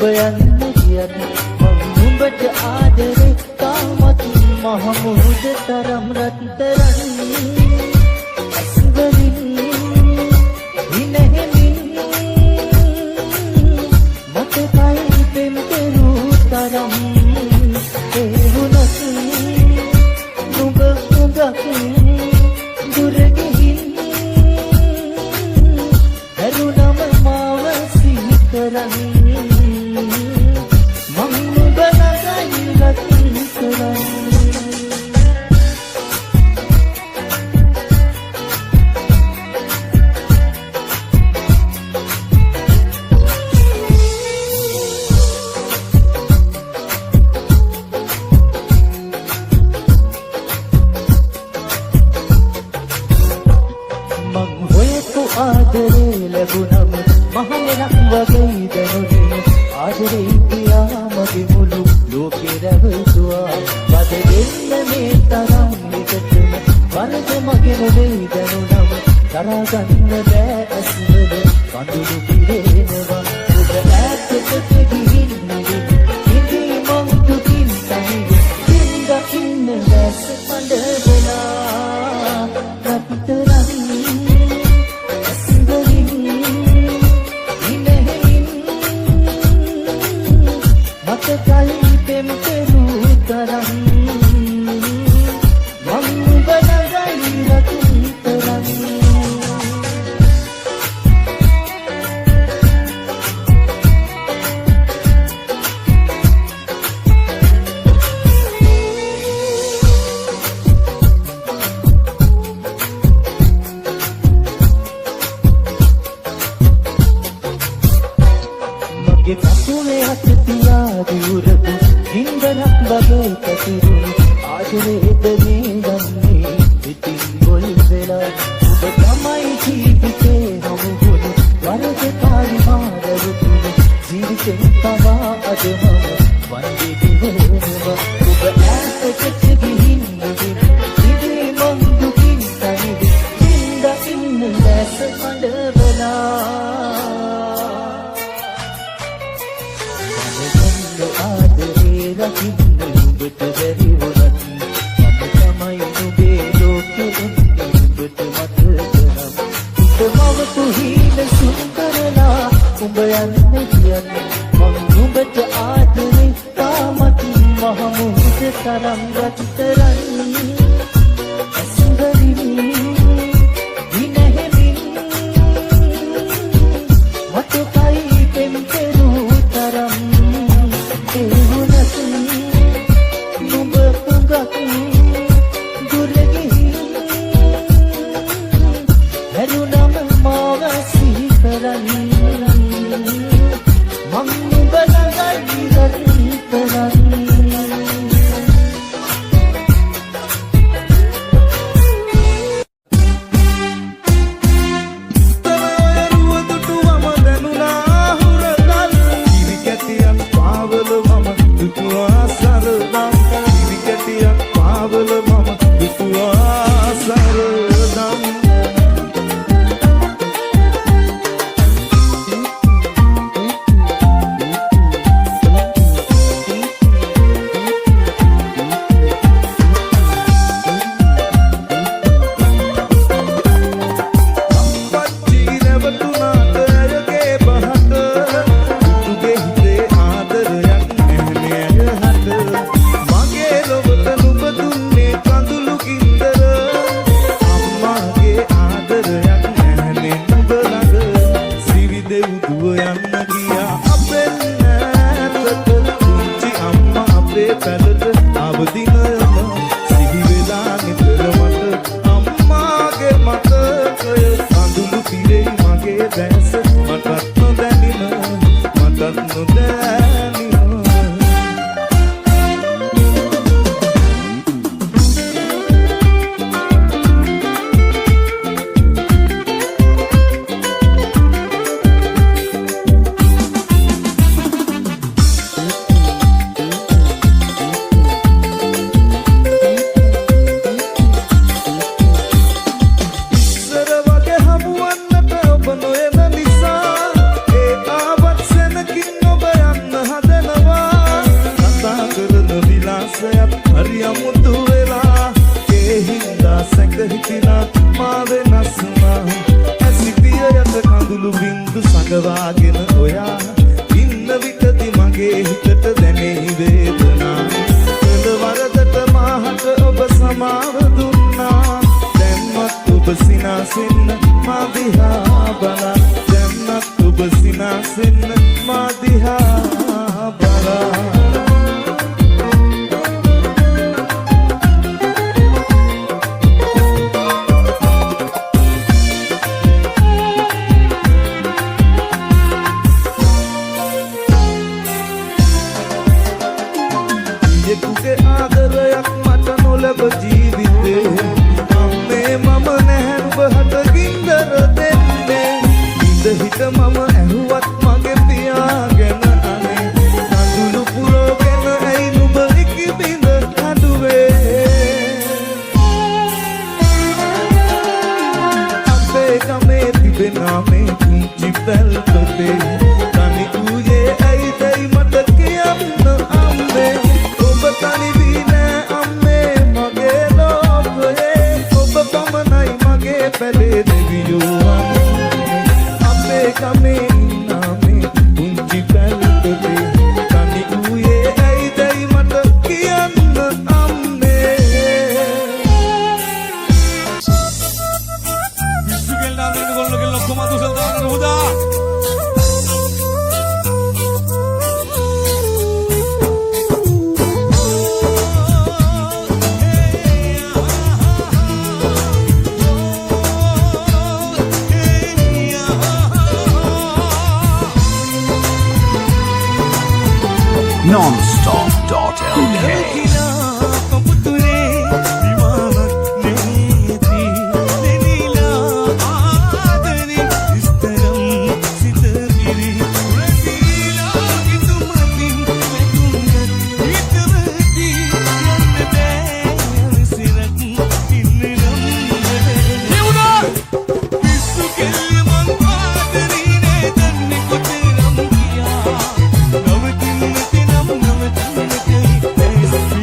උඹ යන්න කියන්න මම උඹට ආදරේ තාමත් මහ මුහුද තරම් රත්තරන් අස්වලින් විනහෙමින් මතකයි පෙම් කෙරූ තරම් ඒ වුණත් නුඹ හුඟක් දුර ගිහින් හැරුණම මාව සිහි කරන් මං නුඹ ළඟයි රැඳී කරන් ආදරේ ලැබුණම මහලෙනක් වගේ දැනුනේ ආදරේ කියා මගේ මුළු ලෝකේ රැවටුවා වද දෙන්න මේ තරම් විකටම වරද මගේ නොවේ දැනුණම තරහා ගන්න බෑ ඇස්වල කඳුළු පිරෙනවා ඔබ ඈතට ගිහින් ඉඳි මං දුකින් තනිව ඉඳින්න දැස පඬවලා රත්තරන් මතකයි පෙම් කෙරූ තරම් මං නුඹ ළඟයි රත්තරන් මගේ කකුලේ අත තියා දියුරපු හින්දනක් වගේ පැතිරුණු ආදරේද මේ ගන්නේ ඉතින් ගොල් වෙලා ඔබ තමයි ජීවිතේ හමුුණු වරදකාරි මාරවුණු ජීවිතෙන් තමා අද මම වන්දේ දිවෙනවා ඔබ ඈතට ගිහින් ඉඳි මං දුකින් තනිව ඉන්න දැස පඬවලා ආදරේ රකින්න නුඹට බැරි වුණත් මම තමයි නුඹේ ලෝකෙ නුඹට මතකනම් උඹව තුහින සුන් කරලා උඹ යන්න කියන්න මම නුඹට ආදරේ තාමත් මහ මුහුද තරම් රත්තරන් අස්වලින් විනහෙමින් මතකයි පෙම් කෙරූ තරම් නුඹ හුඟක් දුර ගිහින් හැරුණම මාව සිහි කරන් මං නුඹ ළඟයි රැඳී කරන් හිතිනා මා වෙනස්නා ඇසිපිය යත කඳුළු බින්දු සඟවාගෙන ඔයා ඉන්න විටදි මගේ හිතට දැනේ වේදනා කළ වරදට මාහට ඔබ සමාව දුන්නා දැන්වත් ඔබ සිනාසෙන්න මා දිහා බලා දැන්වත් ඔබ සිනාසෙන්න මා දිහා බලා යෙකුගේ ආදරයක් මට නොලැබ ජීවිතේ අම්මේ මම නැහැ නුඹ හට ගින්දර දෙන්නේ ඉඳ හිට මම ඇහුවත් මගේ පියාගෙන අනේ කඳුළු පුරෝගෙන ඇයි නුඹ ඉකිබිඳ හඬුවේ අපේ ගමේ තිබෙනා මේ කුංචි පැල්පතේ තනි ඌයේ ඇයිදයි මට කියන්න අම්මේ තනි වී නෑ අම්මේ මගේ ලෝකයේ ඔබ පමණයි මගේ පැලේ දෙවියෝ අපේ ගමේ ඉන්නාමේ පුංචි පැල්පතේ තනි වූයේ ඇයිදයි මට කියන්න අම්මේ විශ්ුගෙල් නාමෙන් ගොල්ලෝගෙල් ඔක්කොම දුසල් දාන්න හොදා nonstop.lk Namaste.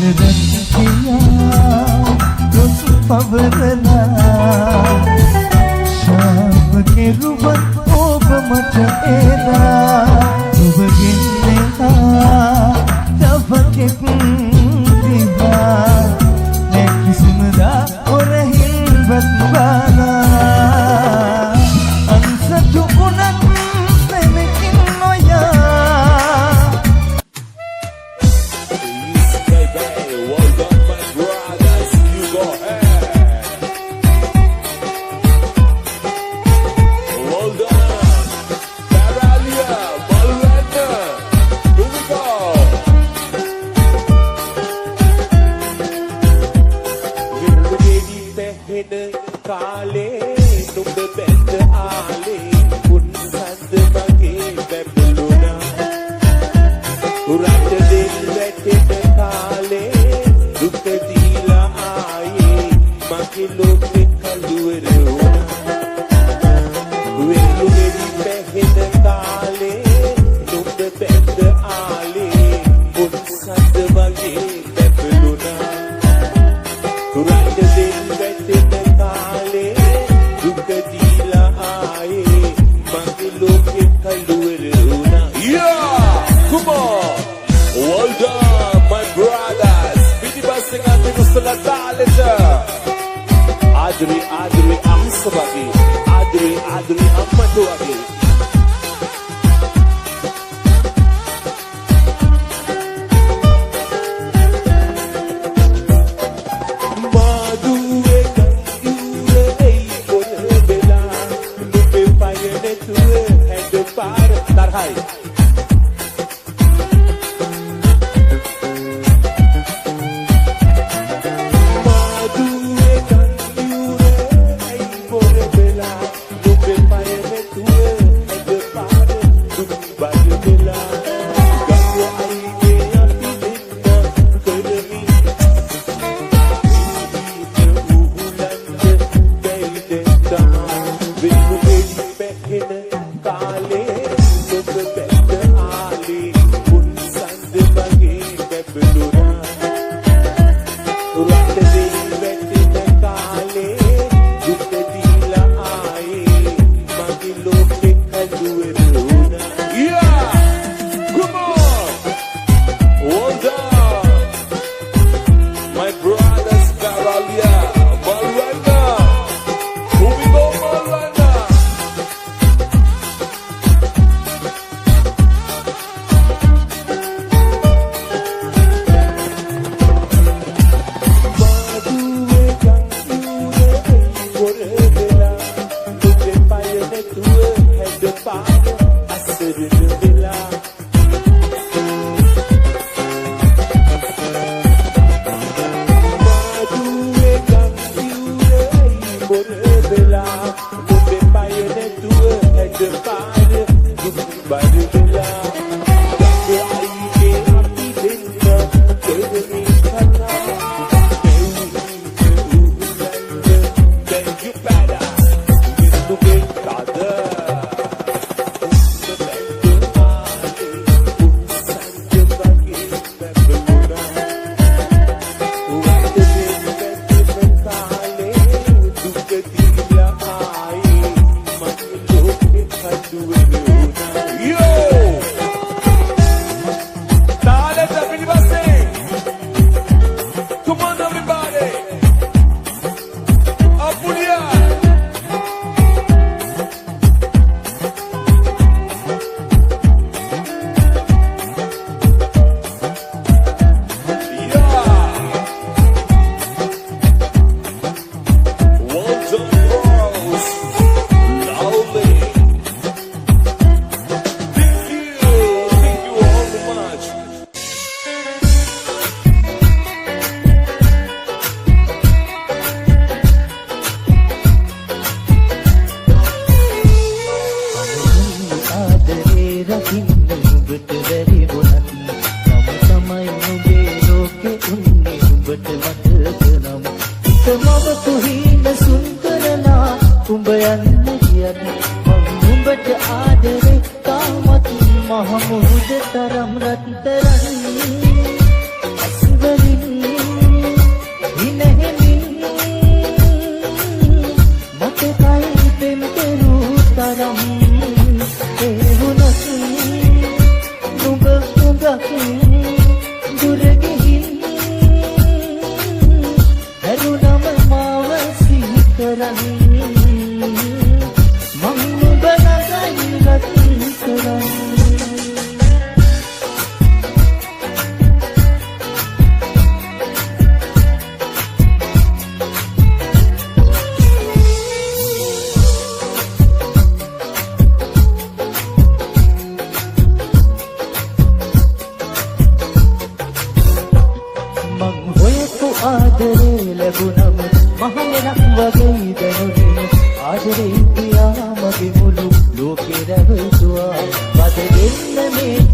රත්තියා රොස් පවරලා ශාප කෙරුවත් ඔබ මට එදා ඔබගෙන් එහා තවකෙක් දිහා නැකිසිමදා ඔරහිල්වත් බාලා අන්සතු උනත් මෙමකින් නොයා Well done, my brothers. You go ahead. Well done. Paralia, Malvana. Here we go. Virudedi pehne kale, numbe bend aale, un sand bage bebuluna. Urat dil vetne kale, duk dila aaye, mage loke kaluwaruna. Virudedi pehne kale, numbe bend aale, un sand bage bebuluna. Urat dil vetne kale, duk dila aaye, mage loke kaluwaruna. Yeah! Come on! Well done, my brothers! Pidi basing ating gusto na talenta! Adri, Adri, ang sabagi! Adri, Adri, ang matuwagi! Maduwe kang yure ay korbela, lupe payane tuwe, head par tarhay. උඹ යන්න කියත් මම උඹට ආදරේ තාමත් මහ මුහුද තරම් රත්තරන් අස්වලින්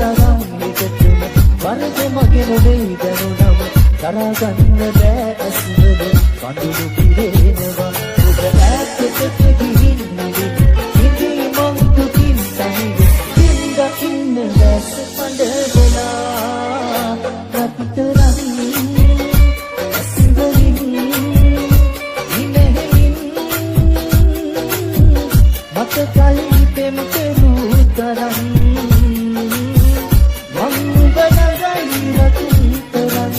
තරම් හිතටම වරද මගේ නොවේ දැනුනම දරාගන්න බෑ ඇස්වල කඳුළු පිරෙනවා ඔබ ඈතට ගිහින් ඉදී මං දුකින් තනිව ඉන්න දැස පඬවලා රත්තරන් ඇස්වලින් ඉනෙහින් මතකයි පෙම් පෙරූ තරම් මං බලගයි රත්තරන්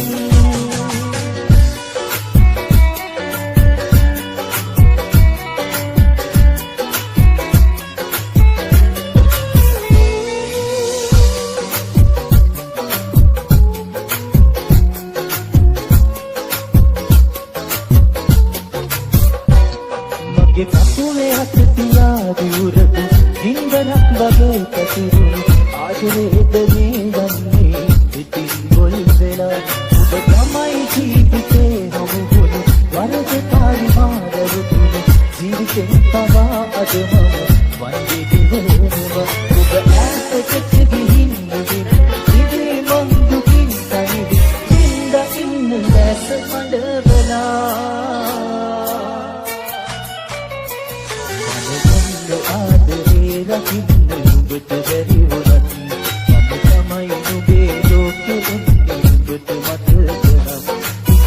මගේ කකුලේ අත තියා දියුරපු හින්දරක් වගේ පැතිරුණු ආදරේද මේ ගන්නේ ඉතින් ගොල් වෙලා ඔබ තමයි ජීවිතේ හමුුණු වරදකාරි මාදරුතුණු ජීවිතෙන් පවා අද මම වන්දේ වෙනවා ඔබ ඈතට ගිහින් ඉදී මං දුකින් තනිව ඉන්න දැස පඬවලා ආදරේ රකින්න නුඹට බැරි වුණත් මම තමයි නුඹේ ලෝකෙ නුඹට මතකනම්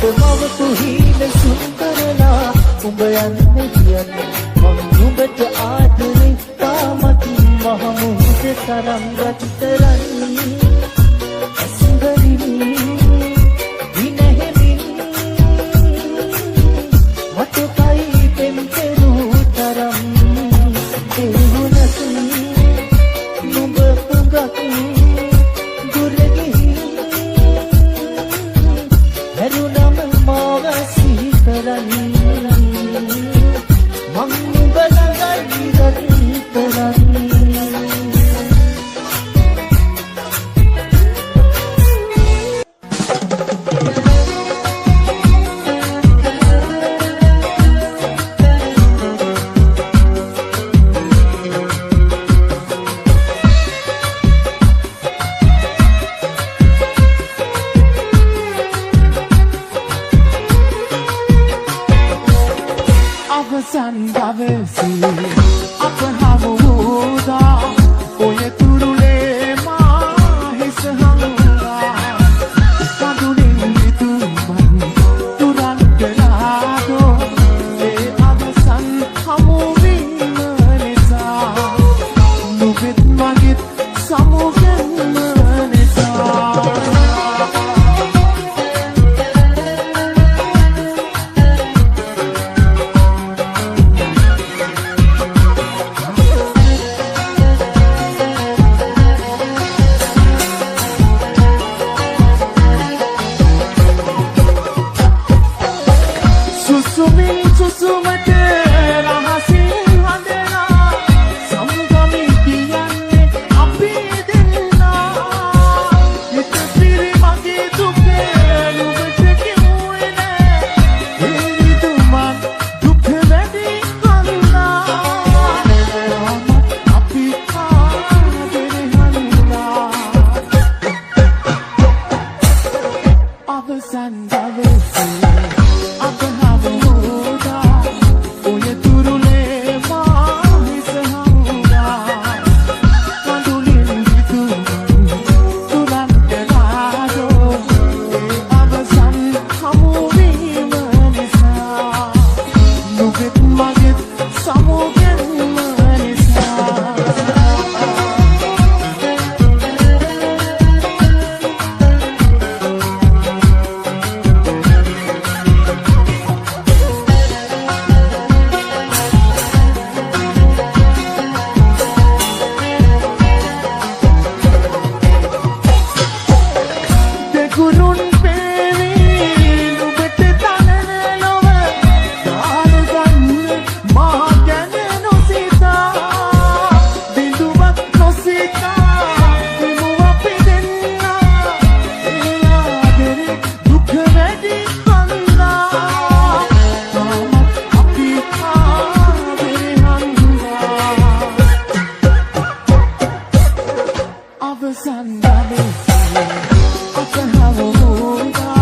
උඹව තුහින සුන්දරලා උඹ යන්නේ කියන්නේ මම නුඹට ආදරේ තාමත් මහමුහුද තරම් රත්තරන් අසුරලින් විනහෙමින් මතකයි පෙම් පෙරූ තරම් නුඹ පුගක් දුරගිහින් හැරුණම මාව සිහිකරන් මං නුඹ ළඟයි රත්තරන් අවසන් ගමේ අප හමුදා